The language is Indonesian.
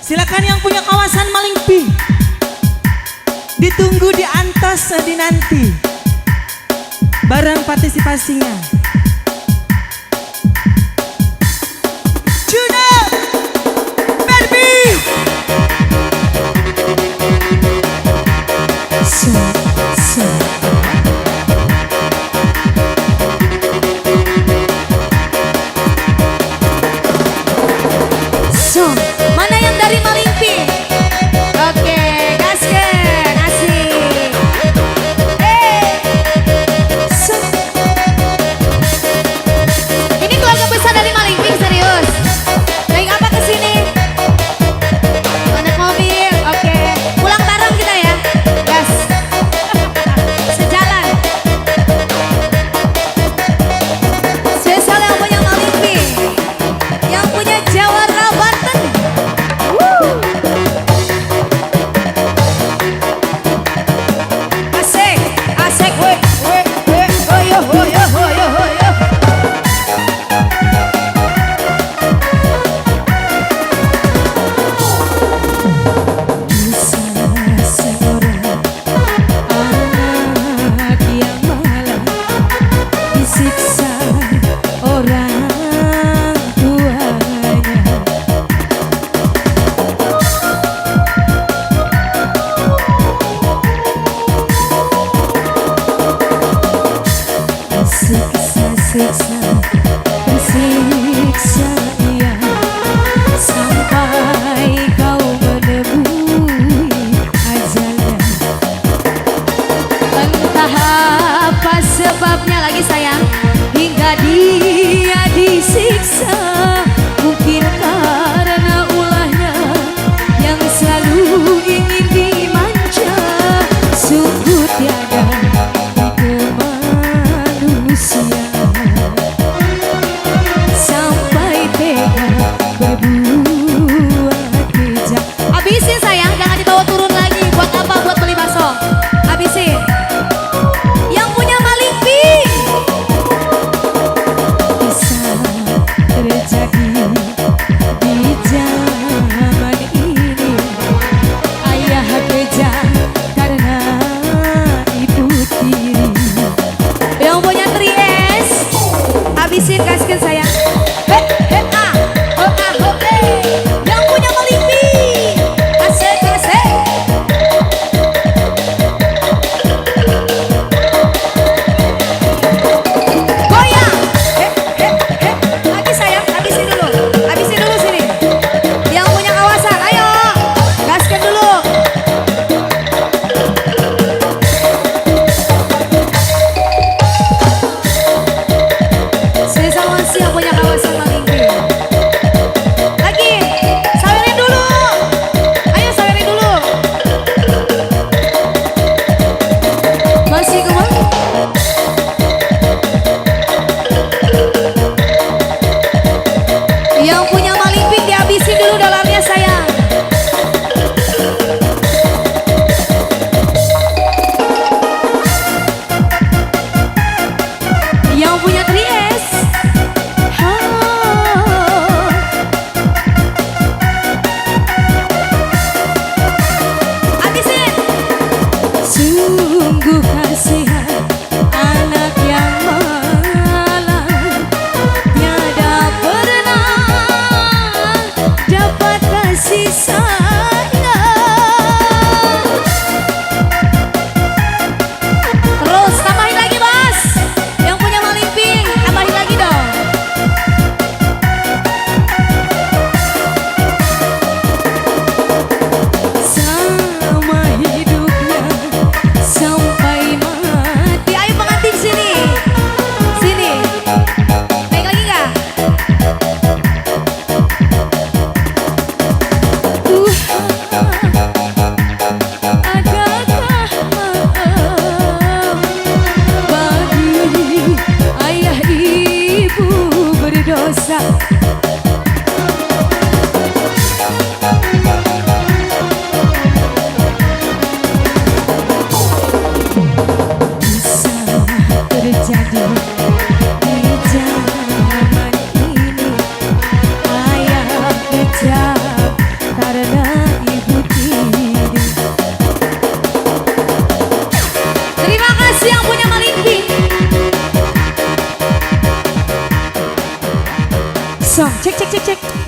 Silakan yang punya kawasan Malingping, ditunggu di Antos di nanti bareng partisipasinya. Juno, Barbie. Mana yang dari Malingping? Oke, gasken, asik. Ini keluarga besar dari Malingping, serius. Naik apa ke sini? Naik mobil, oke. Pulang bareng kita ya, gas. Sejalan. Spesial yang punya Malingping, yang punya Jawara Banten. Asik, asik, woi, woi, woi, hoyo, hoyo, hoyo, hoyo. Anak yang malah disiksa orang tuanya. Siksa, bersiksa ia sampai kau menemui ajalnya. Entah apa sebabnya lagi sayang, hingga dia disiksa. Mungkin karena ulahnya yang selalu ingin dimanja. Sungguh tiada manusia sampai tega berbuat kejam. Habisin sayang, jangan dibawa turun lagi. Buat apa? Buat beli bakso. Habisin. Yang punya Malingping. Bisa terjadi di zaman ini. Ayah kejam karena ibu tiri. Yang punya 3S. Habisin gasken sayang. He, he, ah. Oh, ah, oh, eh. Yang punya Malingping. Asik, asik. Goyang. He, he, he. Lagi sayang, habisin dulu. Habisin dulu sini. Yang punya kawasan, ayo. Gasken dulu. Spesial masih yang punya kawasan Malingping. Lagi, sawerin dulu. Ayo sawerin dulu. Masih kemana? Yang punya Malingping dihabisin dulu dolarnya sayang. Yang punya 3S. Habisin. Sungguh kasihan anak yang malang, tiada pernah dapat kasih sayang. Terus tambahin lagi bos. Yang punya Malingping, tambahin lagi dong. Sama hidupnya sampai mati. Ayo pengantin sini. Sini. Naik lagi nggak? Adakah maaf bagi ayah ibu berdosa? Bisa terjadi di zaman ini. Ayah kejam karena song. Cek cek cek cek.